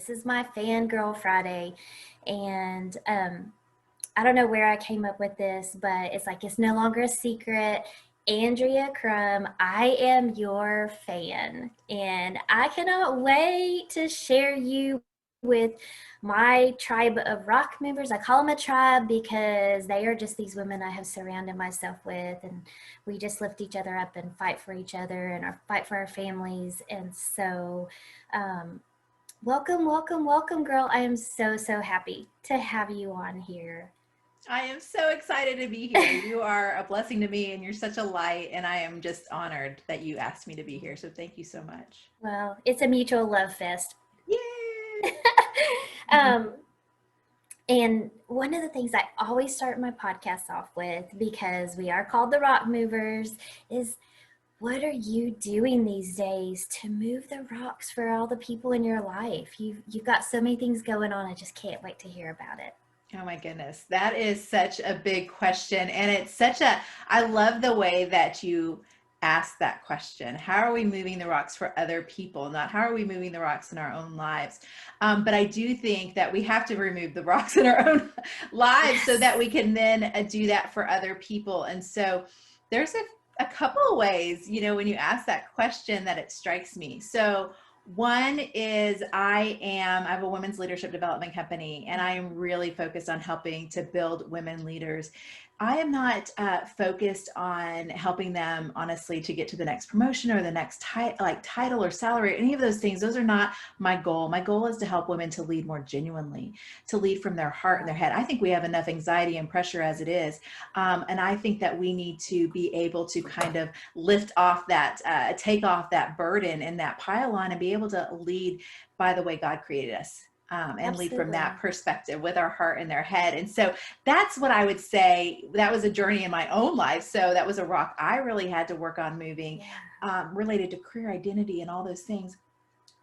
this is my Fangirl Friday. And I don't know where I came up with this, but it's like, it's no longer a secret. Andrea Crum, I am your fan, and I cannot wait to share you with my tribe of rock members. I call them a tribe because they are just these women I have surrounded myself with, and we just lift each other up and fight for each other and fight for our families. And so welcome, welcome, welcome, girl. I am so, so happy to have you on here. I am so excited to be here. You are a blessing to me, and you're such a light, and I am just honored that you asked me to be here. So thank you so much. Well, it's a mutual love fest. Yay! And one of the things I always start my podcast off with, because we are called the Rock Movers, is what are you doing these days to move the rocks for all the people in your life? You've got so many things going on. I just can't wait to hear about it. Oh my goodness. That is such a big question. And it's I love the way that you ask that question. How are we moving the rocks for other people? Not how are we moving the rocks in our own lives? But I do think that we have to remove the rocks in our own lives so that we can then do that for other people. And so there's a couple of ways, when you ask that question, that it strikes me. So one is I have a women's leadership development company, and I am really focused on helping to build women leaders. I am not focused on helping them, honestly, to get to the next promotion or the next title or salary, or any of those things. Those are not my goal. My goal is to help women to lead more genuinely, to lead from their heart and their head. I think we have enough anxiety and pressure as it is. And I think that we need to be able to kind of lift off that, take off that burden and that pile-on, and be able to lead by the way God created us. And lead from that perspective with our heart and their head. And so that's what I would say. That was a journey in my own life. So that was a rock I really had to work on moving, related to career identity and all those things.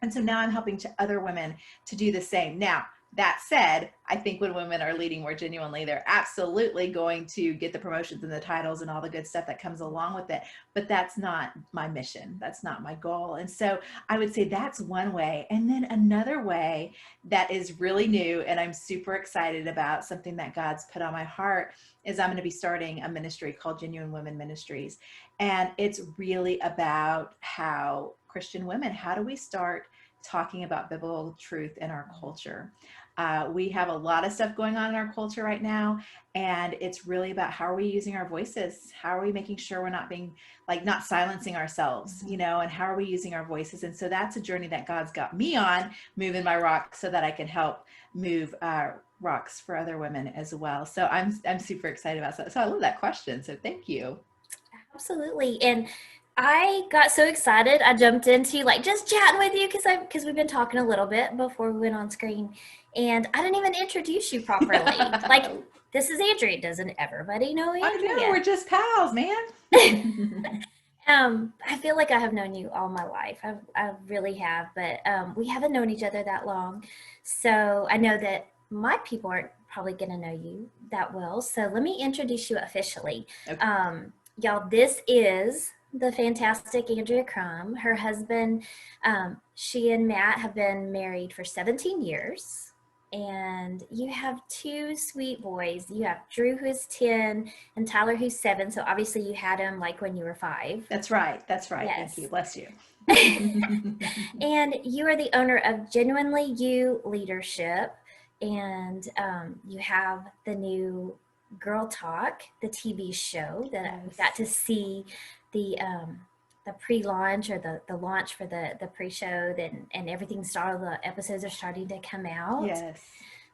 And so now I'm helping to other women to do the same. Now, that said, I think when women are leading more genuinely, they're absolutely going to get the promotions and the titles and all the good stuff that comes along with it. But that's not my mission. That's not my goal. And so I would say that's one way. And then another way that is really new, and I'm super excited about, something that God's put on my heart, is I'm going to be starting a ministry called Genuine Women Ministries. And it's really about how Christian women, how do we start talking about biblical truth in our culture? We have a lot of stuff going on in our culture right now, and it's really about how are we using our voices? How are we making sure we're not being not silencing ourselves, and how are we using our voices? And so that's a journey that God's got me on, moving my rocks so that I can help move rocks for other women as well. So I'm super excited about that. So I love that question. So thank you. Absolutely. And I got so excited. I jumped into just chatting with you because we've been talking a little bit before we went on screen, and I didn't even introduce you properly. This is Andrea. Doesn't everybody know Andrea? I know, we're just pals, man. I feel like I have known you all my life. I really have, but we haven't known each other that long. So I know that my people aren't probably going to know you that well. So let me introduce you officially. Okay. Y'all, this is the fantastic Andrea Crum. Her husband, she and Matt have been married for 17 years. And you have two sweet boys. You have Drew, who's 10, and Tyler, who's 7. So obviously you had him when you were 5. That's right. Yes. Thank you. Bless you. And you are the owner of Genuinely You Leadership. And you have the new Girl Talk, the TV show that we got to see the pre-launch or the launch for the pre-show, and everything started. The episodes are starting to come out. Yes.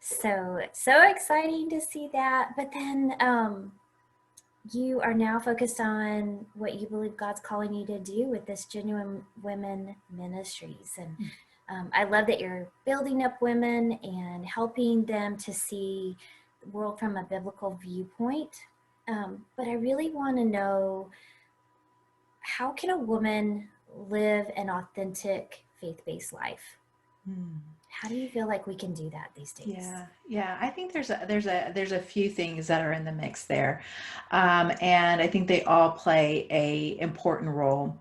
So exciting to see that. But then you are now focused on what you believe God's calling you to do with this Genuine Women Ministries. And I love that you're building up women and helping them to see the world from a biblical viewpoint. But I really want to know, how can a woman live an authentic faith-based life? How do you feel like we can do that these days? Yeah. I think there's a few things that are in the mix there, and I think they all play a important role.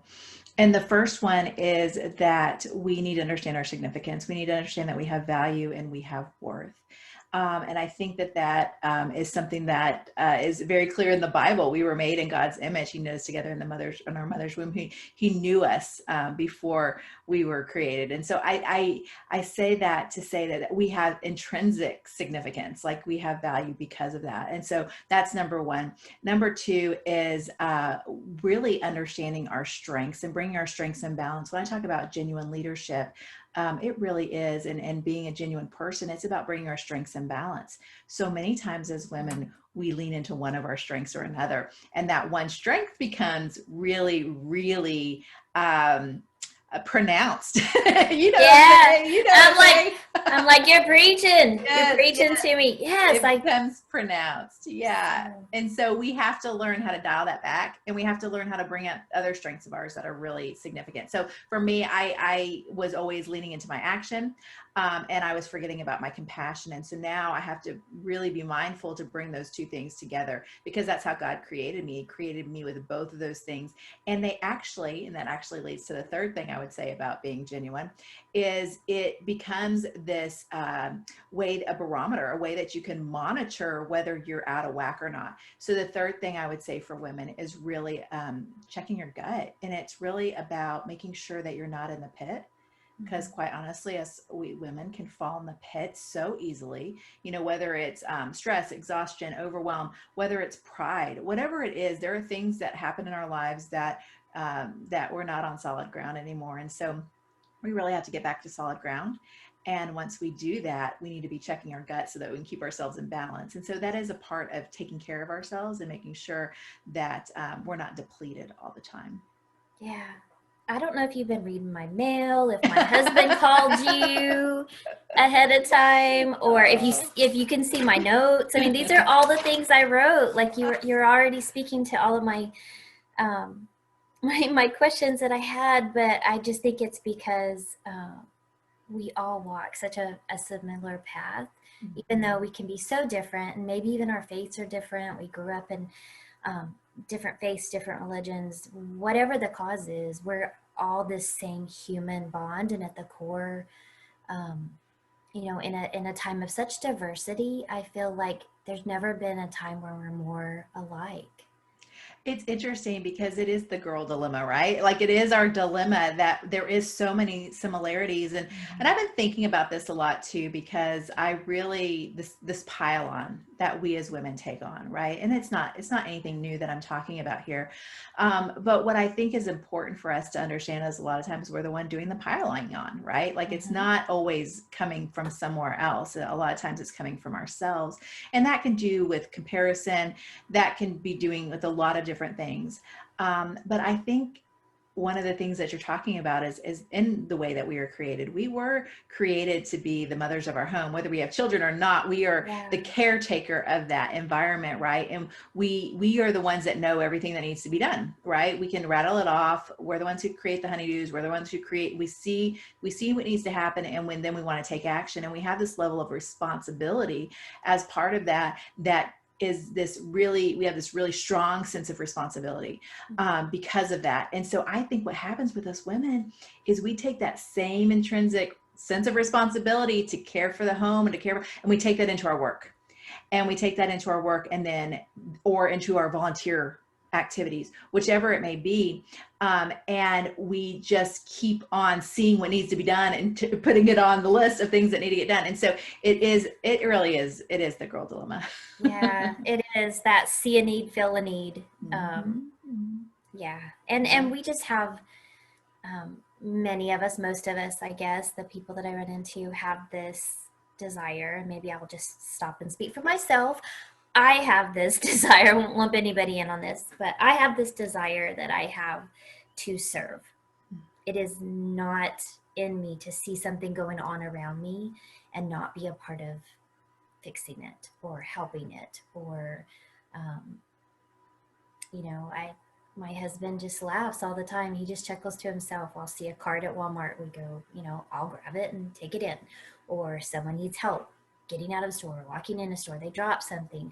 And the first one is that we need to understand our significance. We need to understand that we have value and we have worth. And I think that is something that is very clear in the Bible. We were made in God's image. He knit us together in our mother's womb. He knew us before we were created. And so I say that to say that we have intrinsic significance, like we have value because of that. And so that's number one. Number two is really understanding our strengths and bringing our strengths in balance. When I talk about genuine leadership, it really is. And being a genuine person, it's about bringing our strengths in balance. So many times as women, we lean into one of our strengths or another. And that one strength becomes really, really pronounced. You know what I'm Yeah. saying? You know what I'm saying? I'm like, you're preaching. You're Yes, preaching yes. to me. Yes. It becomes pronounced. Yeah. So, And so we have to learn how to dial that back, and we have to learn how to bring up other strengths of ours that are really significant. So for me, I was always leaning into my action, and I was forgetting about my compassion. And so now I have to really be mindful to bring those two things together, because that's how God created me. He created me with both of those things. And that actually leads to the third thing I would say about being genuine, is it becomes this way, a barometer, a way that you can monitor whether you're out of whack or not. So the third thing I would say for women is really checking your gut. And it's really about making sure that you're not in the pit. Because quite honestly, us we women can fall in the pit so easily, you know, whether it's stress, exhaustion, overwhelm, whether it's pride, whatever it is, there are things that happen in our lives that we're not on solid ground anymore. And so we really have to get back to solid ground. And once we do that, we need to be checking our gut so that we can keep ourselves in balance. And so that is a part of taking care of ourselves and making sure that we're not depleted all the time. yeah. I don't know if you've been reading my mail, if my husband called you ahead of time, or if you can see my notes. I mean, these are all the things I wrote. Like you're already speaking to all of my um, my questions that I had, but I just think it's because we all walk such a similar path, even though we can be so different, and maybe even our faiths are different. We grew up in different faiths, different religions, whatever the cause is, we're all this same human bond. And at the core, um, in a time of such diversity, I feel like there's never been a time where we're more alike. It's interesting because it is the girl dilemma, right? Like it is our dilemma that there is so many similarities. And I've been thinking about this a lot too, because I really, this pile on that we as women take on, right? And it's not anything new that I'm talking about here. But what I think is important for us to understand is a lot of times we're the one doing the piling on, right? Like it's not always coming from somewhere else. A lot of times it's coming from ourselves. And that can do with comparison, that can be doing with a lot of different things. But I think one of the things that you're talking about is in the way that we were created. We were created to be the mothers of our home, whether we have children or not. We are the caretaker of that environment, right? And we are the ones that know everything that needs to be done, right? We can rattle it off. We're the ones who create the honeydews. We're the ones who create. We see what needs to happen, and then we want to take action. And we have this level of responsibility as part of that. Is this really, we have this really strong sense of responsibility because of that. And so I think what happens with us women is we take that same intrinsic sense of responsibility to care for the home and and we take that into our work. And we take that into our work or into our volunteer activities, whichever it may be. And we just keep on seeing what needs to be done and putting it on the list of things that need to get done. And so it really is the girl dilemma. Yeah, it is that see a need, feel a need. Yeah. And we just have, many of us, most of us, I guess, the people that I run into have this desire, and maybe I'll just stop and speak for myself. I have this desire, I won't lump anybody in on this, but I have this desire that I have to serve. It is not in me to see something going on around me and not be a part of fixing it or helping it, or um, my husband just laughs all the time. He just chuckles to himself. I'll see a card at Walmart. We go, I'll grab it and take it in. Or someone needs help getting out of a store, walking in a store, they drop something.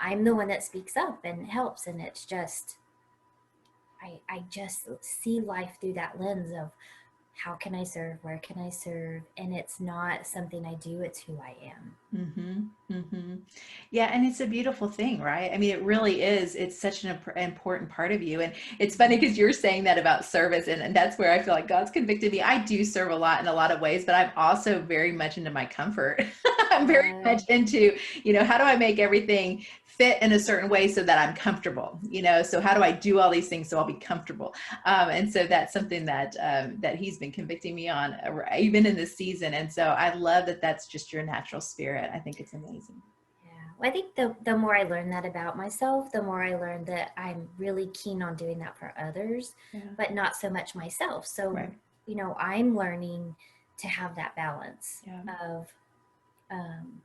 I'm the one that speaks up and helps. And it's just, I just see life through that lens of how can I serve, where can I serve, and it's not something I do, it's who I am. Yeah, and it's a beautiful thing, right? I mean, it really is. It's such an important part of you. And it's funny because you're saying that about service, and that's where I feel like God's convicted me. I do serve a lot in a lot of ways, but I'm also very much into my comfort. I'm very much into, how do I make everything fit in a certain way so that I'm comfortable, so how do I do all these things so I'll be comfortable? And so that's something that that he's been convicting me on, even in this season. And so I love that that's just your natural spirit. I think it's amazing. Yeah. Well, I think the more I learn that about myself, the more I learn that I'm really keen on doing that for others, Yeah. but not so much myself. So, Right. I'm learning to have that balance Yeah. of um,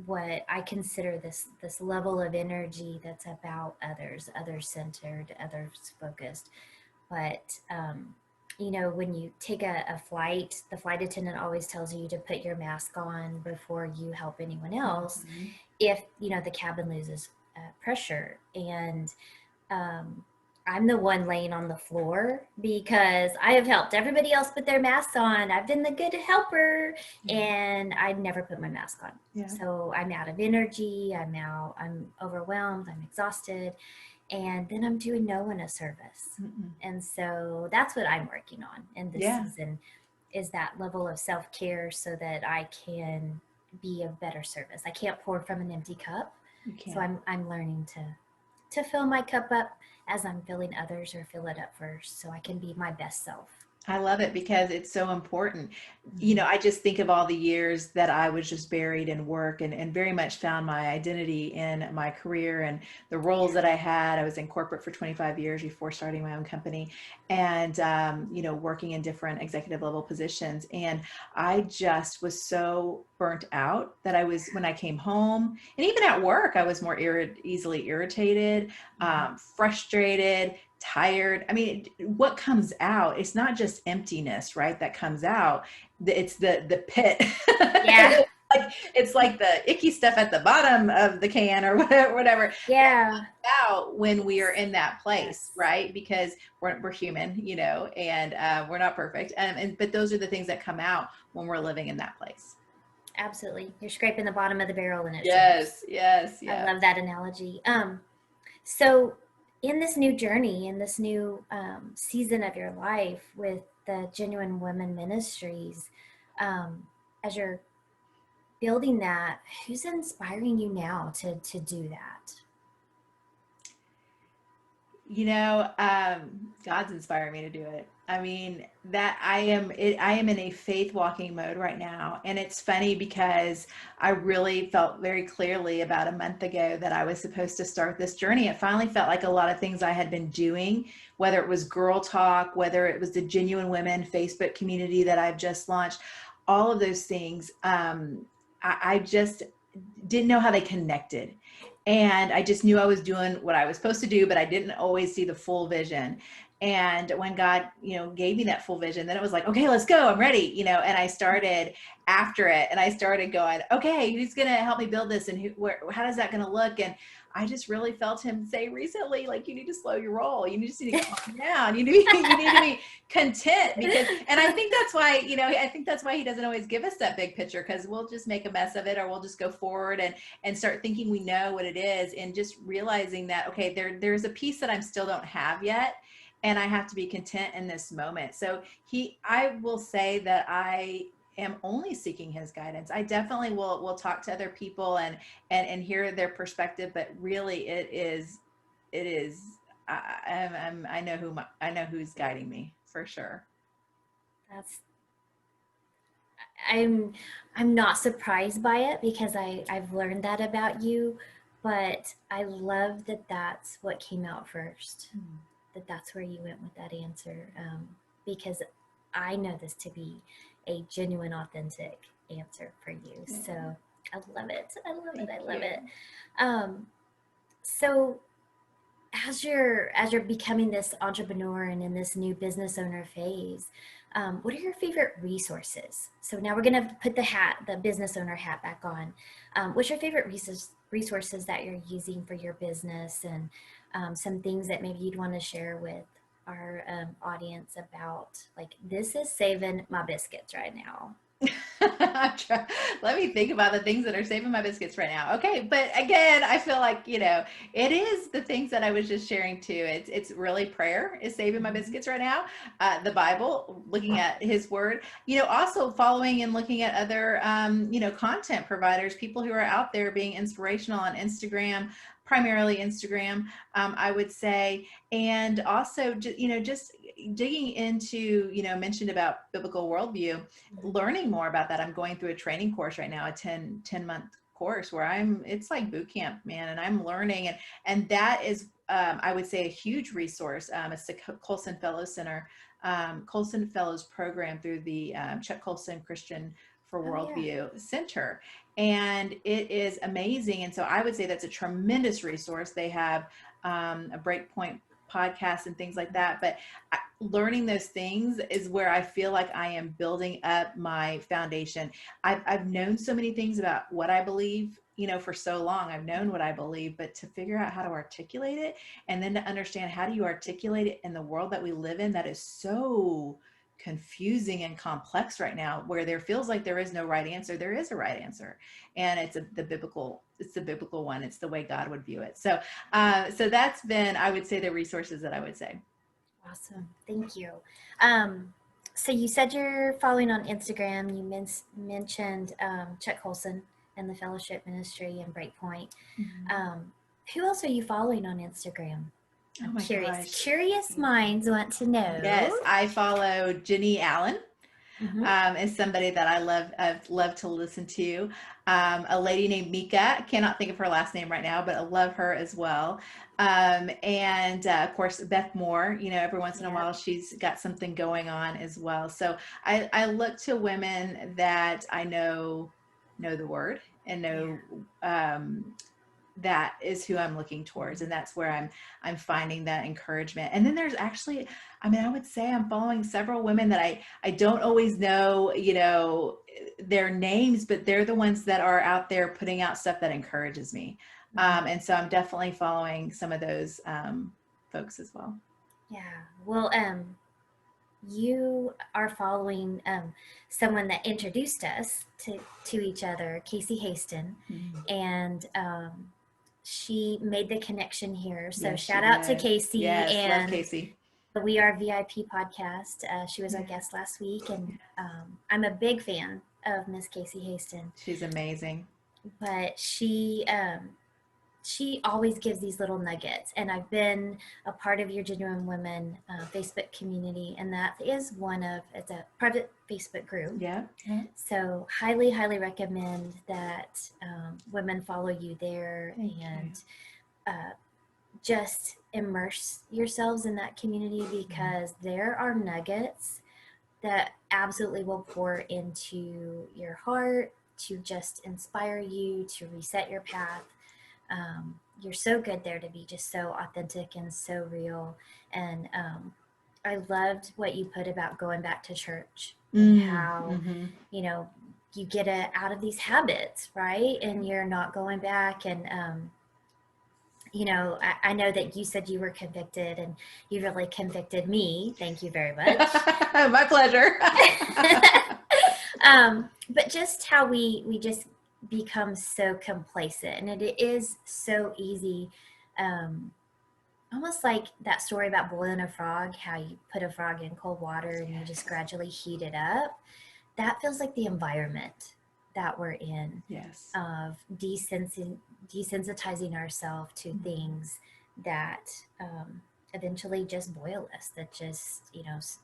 what I consider this level of energy that's about others, others centered, others focused. But when you take a flight, the flight attendant always tells you to put your mask on before you help anyone else. Mm-hmm. If the cabin loses pressure, and um, I'm the one laying on the floor because I have helped everybody else put their masks on. I've been the good helper, and I never put my mask on. Yeah. So I'm out of energy. I'm overwhelmed. I'm exhausted. And then I'm doing no one a service. And so that's what I'm working on in this season, is that level of self-care so that I can be of better service. I can't pour from an empty cup. So I'm learning to fill my cup up as I'm filling others, or fill it up first so I can be my best self. I love it because it's so important. I just think of all the years that I was just buried in work, and very much found my identity in my career and the roles that I had. I was in corporate for 25 years before starting my own company, and, working in different executive level positions. And I just was so burnt out that when I came home, and even at work, I was more easily irritated, frustrated, tired. I mean, what comes out, it's not just emptiness, right? That comes out. It's the pit. Yeah. It's like the icky stuff at the bottom of the can, or whatever. Yeah. Out when we are in that place, right? Because we're human, and we're not perfect. But those are the things that come out when we're living in that place. Absolutely. You're scraping the bottom of the barrel and it Yes. I love that analogy. So in this new journey, in this new season of your life with the Genuine Women Ministries, as you're building that, who's inspiring you now to do that? God's inspiring me to do it. I mean, that I am in a faith walking mode right now. And it's funny because I really felt very clearly about a month ago that I was supposed to start this journey. It finally felt like a lot of things I had been doing, whether it was Girl Talk, whether it was the Genuine Women Facebook community that I've just launched, all of those things. I just didn't know how they connected. And I just knew I was doing what I was supposed to do, but I didn't always see the full vision. And when God, gave me that full vision, then it was like, okay, let's go. I'm ready, and I started after it, and I started going, okay, who's going to help me build this? And how is that going to look? And I just really felt him say recently, like, you need to slow your roll. You just need to calm down. You need to be content, and I think that's why, I think that's why he doesn't always give us that big picture, because we'll just make a mess of it, or we'll just go forward and start thinking we know what it is, and just realizing that, okay, there's a piece that I still don't have yet. And I have to be content in this moment. So I will say that I am only seeking his guidance. I definitely will talk to other people and hear their perspective, but really it is, I know who's guiding me for sure. I'm not surprised by it, because I've learned that about you, but I love that that's what came out first. That's where you went with that answer, because I know this to be a genuine, authentic answer for you. So I love it. I love it. I love it. So as you're becoming this entrepreneur and in this new business owner phase, what are your favorite resources? So now we're going to put the business owner hat back on. What's your favorite resources that you're using for your business, and some things that maybe you'd want to share with our audience about, like, this is saving my biscuits right now? Let me think about the things that are saving my biscuits right now. Okay, but again, I feel like, it is the things that I was just sharing too. It's really prayer is saving my Mhm. biscuits right now. The Bible, looking at His Word. Also following and looking at other, content providers, people who are out there being inspirational on Instagram, primarily Instagram, I would say, and also, just digging into, mentioned about biblical worldview, learning more about that. I'm going through a training course right now, a 10-month course where it's like boot camp, man. And I'm learning, and that is, I would say, a huge resource. It's the Colson Fellows Center, Colson Fellows program through the Chuck Colson Christian for Oh yeah. Worldview Center. And it is amazing. And so I would say that's a tremendous resource. They have a Breakpoint podcast and things like that. But learning those things is where I feel like I am building up my foundation. I've known so many things about what I believe, for so long. I've known what I believe, but to figure out how to articulate it, and then to understand how do you articulate it in the world that we live in, that is so confusing and complex right now, where there feels like there is no right answer. There is a right answer, and it's the biblical one. It's the way God would view it. So that's been, I would say, the resources that I would say. Awesome. Thank you. Um, so you said you're following on Instagram. You mentioned Chuck Colson and the Fellowship Ministry and Breakpoint. Mhm. Um, who else are you following on Instagram? Oh I'm my curious. gosh. Curious minds want to know. Yes, I follow Jenny Allen. Hmm. Is somebody that I've loved to listen to. A lady named Mika, I cannot think of her last name right now, but I love her as well. And of course, Beth Moore, every once in a Yep. while she's got something going on as well. So I look to women that I know the word and Yeah. know, that is who I'm looking towards, and that's where I'm finding that encouragement. And then there's actually, I mean, I would say I'm following several women that I don't always know, their names, but they're the ones that are out there putting out stuff that encourages me. Hmm. And so I'm definitely following some of those folks as well. Yeah. Well, you are following someone that introduced us to each other, Casey Haston, Mhm. and she made the connection here. So Yes, she shout out to did. Casey, Yes, love and Casey. We Are VIP podcast. She was our Yeah, guest last week, and I'm a big fan of Miss Casey Haston. she's amazing. But she always gives these little nuggets, and I've been a part of your Genuine Women Facebook community, and that is it's a private Facebook group. Yeah, yeah. So highly recommend that women follow you there, Thank you. and uh, just immerse yourselves in that community, because there are nuggets that absolutely will pour into your heart to just inspire you to reset your path. You're so good there to be just so authentic and so real. And I loved what you put about going back to church and how, Mm-hmm. you know, you get out of these habits, right? And you're not going back. And, I know that you said you were convicted, and you really convicted me. Thank you very much. My pleasure. But just how we just become so complacent, and it is so easy, um, almost like that story about boiling a frog, how you put a frog in cold water and you just Yes. gradually heat it up. That feels like the environment that we're in, Yes. of desensitizing ourselves to things that eventually just boil us, that just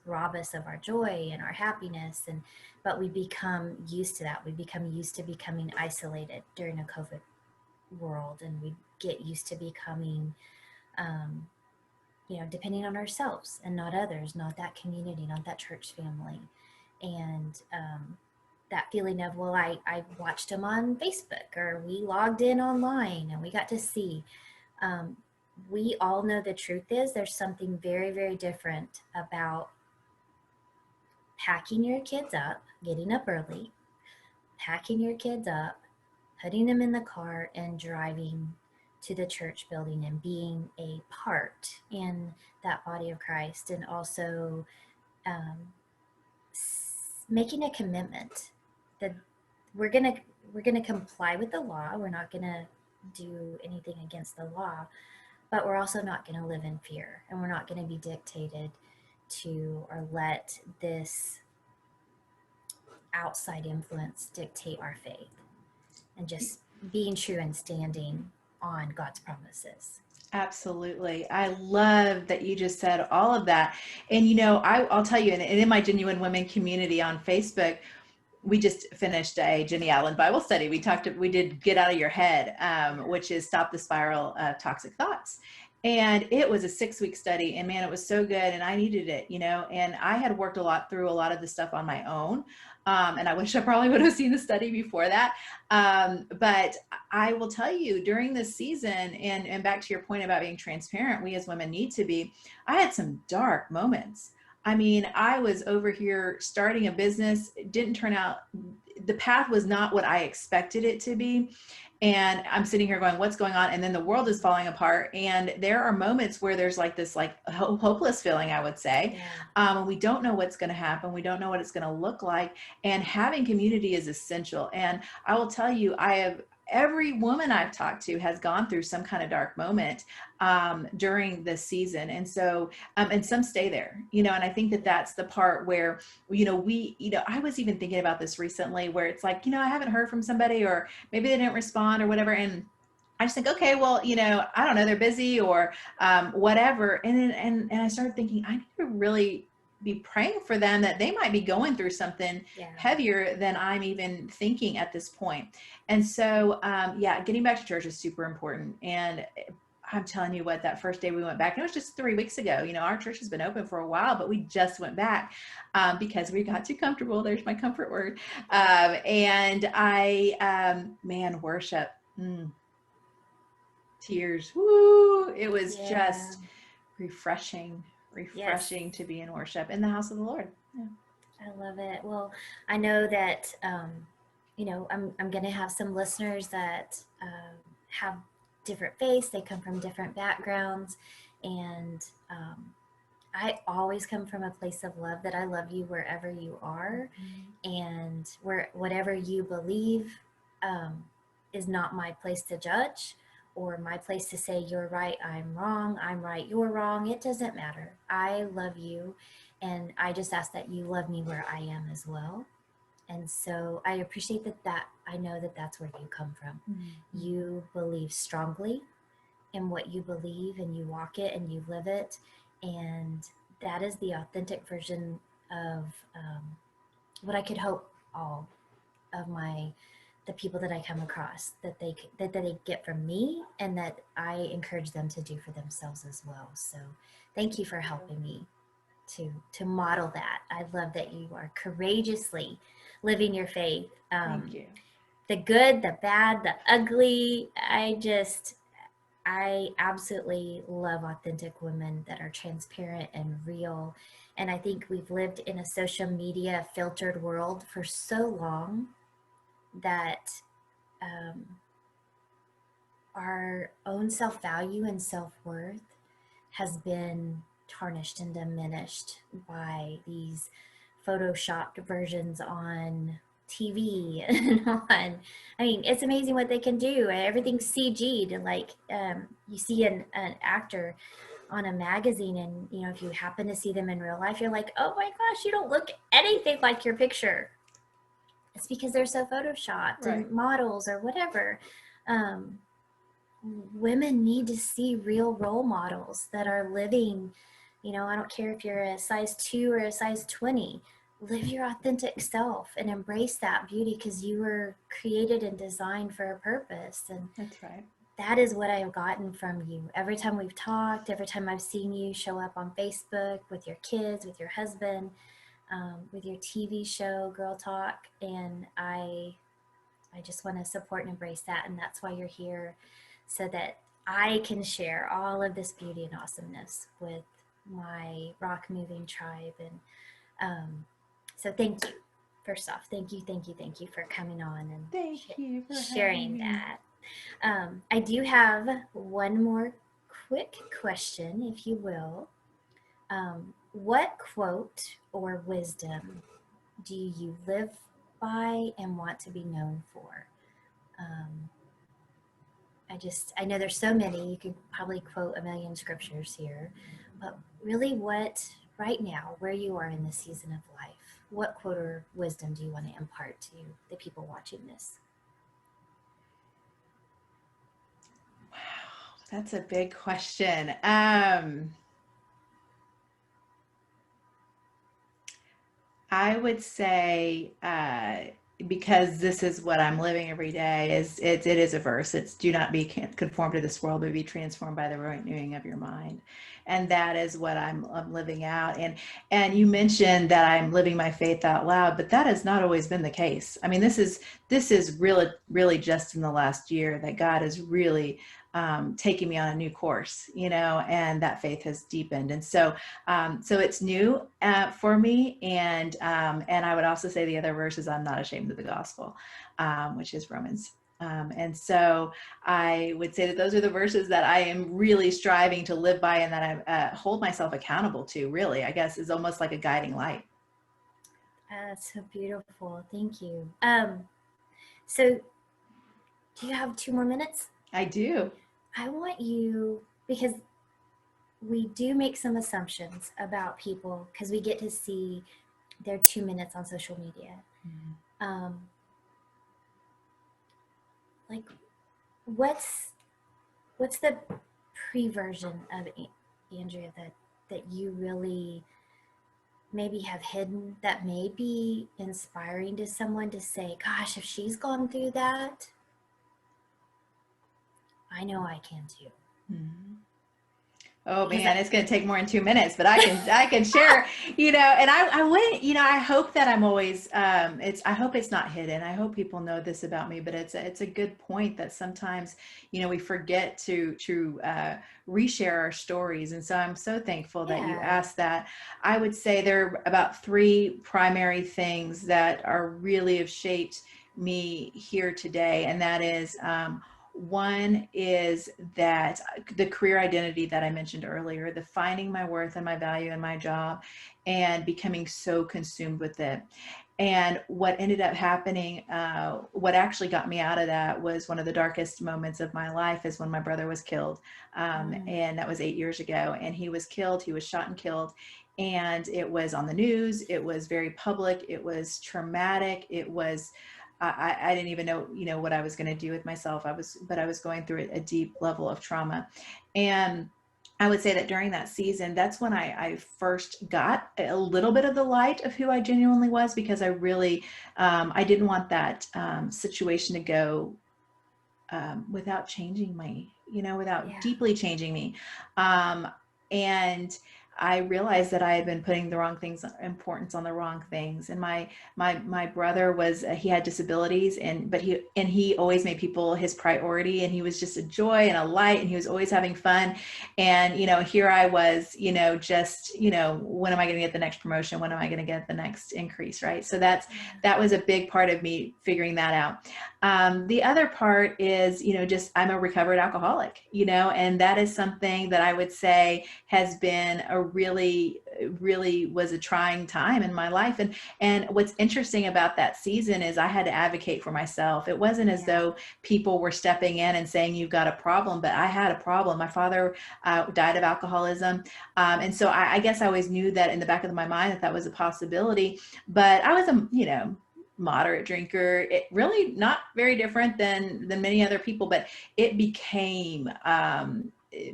rob us of our joy and our happiness. And but we become used to that. We become used to becoming isolated during a COVID world, and we get used to becoming um, depending on ourselves and not others, not that community, not that church family. And that feeling of, well, I watched them on Facebook, or we logged in online and we got to see. Um, we all know the truth is there's something very, very different about packing your kids up, getting up early, packing your kids up, putting them in the car, and driving to the church building and being a part in that body of Christ, and also um, making a commitment that we're gonna we're gonna comply with the law. We're not gonna do anything against the law, but we're also not gonna live in fear, and we're not gonna be dictated to or let this outside influence dictate our faith, and just being true and standing on God's promises. Absolutely. I love that you just said all of that. And, I'll tell you, and in my Genuine Women community on Facebook, we just finished a Jenny Allen Bible study. We did Get Out of Your Head, which is Stop the Spiral of Toxic Thoughts. And it was a 6-week study, and man, it was so good. And I needed it, and I had worked through a lot of the stuff on my own. And I wish I probably would have seen the study before that. But I will tell you, during this season, and back to your point about being transparent, we as women need to be. I had some dark moments. I mean, I was over here starting a business. It didn't turn out, the path was not what I expected it to be. And I'm sitting here going, what's going on? And then the world is falling apart. And there are moments where there's like this hopeless feeling, I would say. Yeah. We don't know what's going to happen. We don't know what it's going to look like. And having community is essential. And I will tell you, every woman I've talked to has gone through some kind of dark moment during this season. And so, and some stay there, and I think that that's the part where, I was even thinking about this recently, where it's like, I haven't heard from somebody, or maybe they didn't respond or whatever. And I just think, okay, well, I don't know, they're busy or whatever. And I started thinking, I need to really be praying for them, that they might be going through something heavier than I'm even thinking at this point. And so, getting back to church is super important. And I'm telling you what, that first day we went back, and it was just 3 weeks ago. Our church has been open for a while, but we just went back because we got too comfortable. There's my comfort word. And man, worship, tears. Woo! It was just refreshing to be in worship in the house of the Lord. Yeah. I love it. Well, I know that, I'm going to have some listeners that have different faiths. They come from different backgrounds. And I always come from a place of love, that I love you wherever you are. And whatever you believe is not my place to judge, or my place to say you're right, I'm right, you're wrong. It doesn't matter. I love you, and I just ask that you love me where I am as well. And so I appreciate that I know that that's where you come from. You believe strongly in what you believe, and you walk it and you live it, and that is the authentic version of what I could hope all of the people that I come across that they get from me, and that I encourage them to do for themselves as well. So thank you for helping me to model that. I love that you are courageously living your faith. Thank you. The good, the bad, the ugly. I absolutely love authentic women that are transparent and real. And I think we've lived in a social media filtered world for so long that our own self-value and self-worth has been tarnished and diminished by these photoshopped versions on TV and I mean, it's amazing what they can do. Everything's CG'd. Like you see an actor on a magazine, and if you happen to see them in real life, you're like, oh my gosh, you don't look anything like your picture. It's because they're so photoshopped, right? And models or whatever. Women need to see real role models that are living. I don't care if you're a size 2 or a size 20. Live your authentic self and embrace that beauty, because you were created and designed for a purpose. And that's right. That is what I've gotten from you. Every time we've talked, every time I've seen you show up on Facebook with your kids, with your husband, with your TV show, Girl Talk, and I just want to support and embrace that. And that's why you're here, so that I can share all of this beauty and awesomeness with my rock moving tribe. And so thank you. First off, thank you for coming on and Thank you for having sharing me. that. I do have one more quick question, if you will. What quote or wisdom do you live by and want to be known for? Um, I know there's so many. You could probably quote a million scriptures here, but really, right now, where you are in this season of life, what quote or wisdom do you want to impart to the people watching this? Wow, that's a big question. I would say, because this is what I'm living every day, it is a verse. It's do not be conformed to this world, but be transformed by the renewing of your mind. And that is what I'm living out. And you mentioned that I'm living my faith out loud, but that has not always been the case. I mean, this is really just in the last year that God has really taking me on a new course, and that faith has deepened. And so it's new for me, and I would also say the other verse is I'm not ashamed of the gospel, which is Romans. And so I would say that those are the verses that I am really striving to live by, and that I hold myself accountable to. Really, I guess is almost like a guiding light. That's so beautiful. Thank you. So do you have 2 more minutes? I do. I want you, because we do make some assumptions about people because we get to see their 2 minutes on social media. Um, like, what's the pre-version of Andrea that you really maybe have hidden that may be inspiring to someone to say, gosh, if she's gone through that, I know I can too. Mm-hmm. Oh Because man, it's going to take more than 2 minutes, but I can share, and I wouldn't, I hope that I'm always, I hope it's not hidden. I hope people know this about me, but it's a good point that sometimes, we forget to reshare our stories. And so I'm so thankful that you yeah, asked that. I would say there are about three primary things that are really have shaped me here today. And that is, one is that the career identity that I mentioned earlier, the finding my worth and my value in my job and becoming so consumed with it. And what ended up happening, what actually got me out of that was one of the darkest moments of my life is when my brother was killed. And that was 8 years ago. And he was killed, he was shot and killed. And it was on the news. It was very public. It was traumatic. It was I didn't even know, what I was going to do with myself. I was going through a deep level of trauma. And I would say that during that season, that's when I first got a little bit of the light of who I genuinely was, because I really, I didn't want that situation to go without changing me, without yeah, deeply changing me. And I realized that I had been putting the wrong things, importance on the wrong things. And my brother was, he had disabilities, but he always made people his priority, and he was just a joy and a light, and he was always having fun. And, here I was, just, when am I going to get the next promotion? When am I going to get the next increase? Right. So that was a big part of me figuring that out. The other part is, just I'm a recovered alcoholic, and that is something that I would say has been really was a trying time in my life. And what's interesting about that season is I had to advocate for myself. It wasn't as yeah, though people were stepping in and saying, you've got a problem, but I had a problem. My father died of alcoholism. And so I guess I always knew that in the back of my mind that was a possibility, but I was moderate drinker. It really not very different than many other people, but it became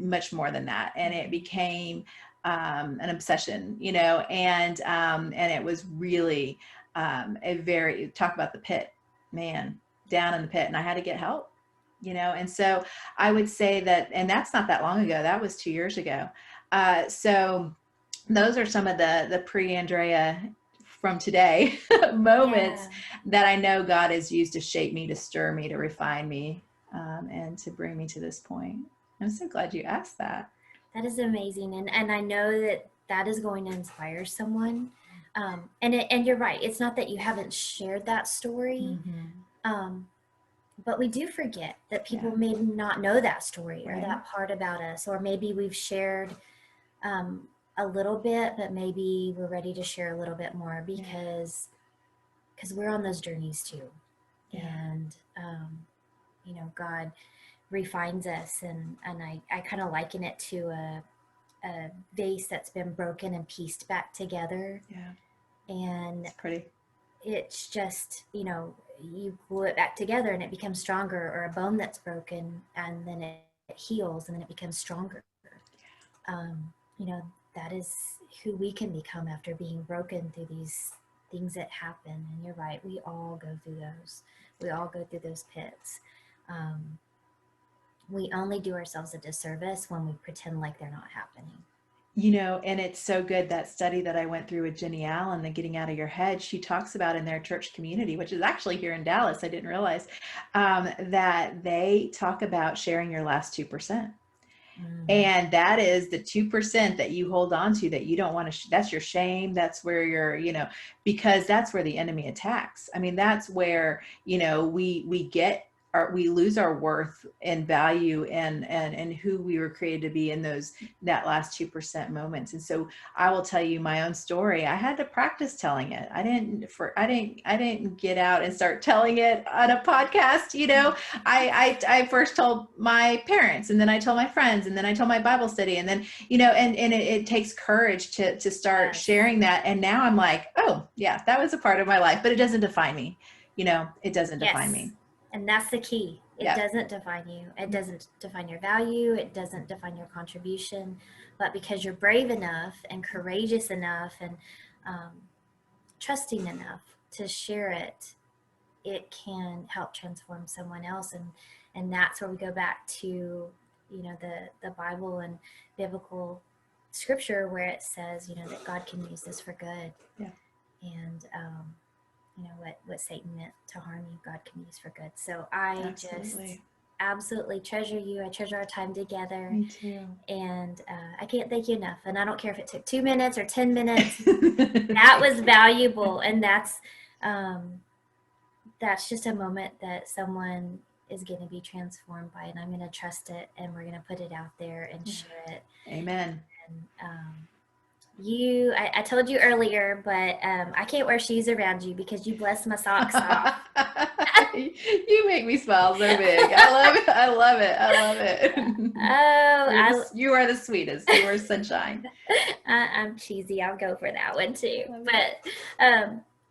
much more than that, and it became an obsession, and it was really a very talk about the pit, man, down in the pit, and I had to get help, and so I would say that, and that's not that long ago. That was 2 years ago. So those are some of the pre-Andrea from today moments yeah. that I know God has used to shape me, to stir me, to refine me, and to bring me to this point. I'm so glad you asked that. That is amazing, and I know that that is going to inspire someone. And you're right. It's not that you haven't shared that story, Mm-hmm. um, but we do forget that Yeah. people may not know that story or Right. that part about us, or maybe we've shared um, a little bit, but maybe we're ready to share a little bit more Yeah. because we're on those journeys too, Yeah. and God refines us, and I kind of liken it to a vase that's been broken and pieced back together, Yeah. and It's pretty. it's just you glue it back together and it becomes stronger, or a bone that's broken and then it heals and then it becomes stronger. That is who we can become after being broken through these things that happen. And you're right, we all go through those. We all go through those pits. um, we only do ourselves a disservice when we pretend like they're not happening. And it's so good, that study that I went through with Jenny Allen, the Getting Out of Your Head, she talks about in their church community, which is actually here in Dallas, I didn't realize, that they talk about sharing your last 2%. Mm. And that is the 2% that you hold on to, that you don't want to, that's your shame. That's where you're, because that's where the enemy attacks. I mean, that's where, we get we lose our worth and value and who we were created to be in that last 2% moments. And so I will tell you my own story. I had to practice telling it. I didn't get out and start telling it on a podcast. I first told my parents, and then I told my friends, and then I told my Bible study, and then and it takes courage to start Yes. sharing that. And now I'm like, oh yeah, that was a part of my life, but it doesn't define me. It doesn't define Yes. me. And that's the key. It Yeah. doesn't define you. It doesn't define your value. It doesn't define your contribution. But because you're brave enough and courageous enough and um, trusting enough to share it, it can help transform someone else. And that's where we go back to the Bible and biblical scripture, where it says that God can use this for good. Yeah. And what Satan meant to harm you, God can use for good. So I just Absolutely. absolutely treasure you. I treasure our time together. Me too. And I can't thank you enough. And I don't care if it took 2 minutes or 10 minutes. That was valuable. And that's just a moment that someone is going to be transformed by, and I'm going to trust it, and we're going to put it out there and share it. Amen. And I told you earlier, but I can't wear shoes around you because you bless my socks off. You make me smile so big. I love it. I love it. I love it. You are the sweetest. You are sunshine. I'm cheesy. I'll go for that one too. But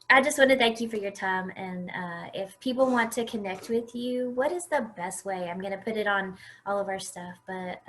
I just want to thank you for your time. And if people want to connect with you, what is the best way? I'm going to put it on all of our stuff, but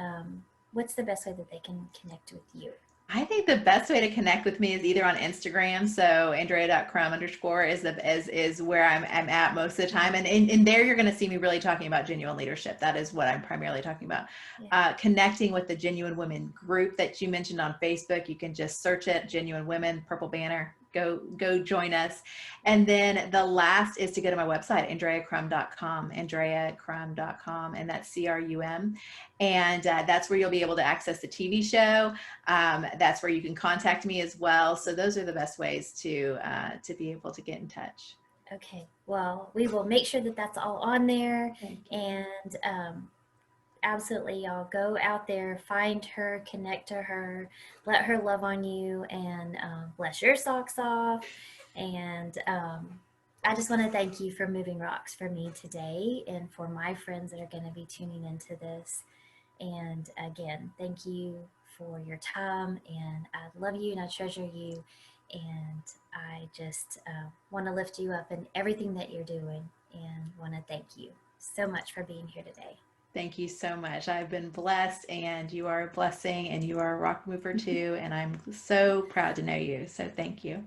what's the best way that they can connect with you? I think the best way to connect with me is either on Instagram. So Andrea.Crum _ is where I'm at most of the time. And in there, you're going to see me really talking about genuine leadership. That is what I'm primarily talking about. Yeah. Connecting with the Genuine Women group that you mentioned on Facebook. You can just search it, Genuine Women, purple banner. Go join us. And then the last is to go to my website, AndreaCrum.com, AndreaCrum.com, and that's CRUM. And that's where you'll be able to access the TV show. That's where you can contact me as well. So those are the best ways to be able to get in touch. Okay. Well, we will make sure that that's all on there. And absolutely, y'all go out there, find her, connect to her, let her love on you, and bless your socks off. And I just want to thank you for moving rocks for me today, and for my friends that are going to be tuning into this. And again, thank you for your time, and I love you and I treasure you. And I just want to lift you up in everything that you're doing, and want to thank you so much for being here today. Thank you so much. I've been blessed, and you are a blessing, and you are a rock mover too. And I'm so proud to know you. So thank you.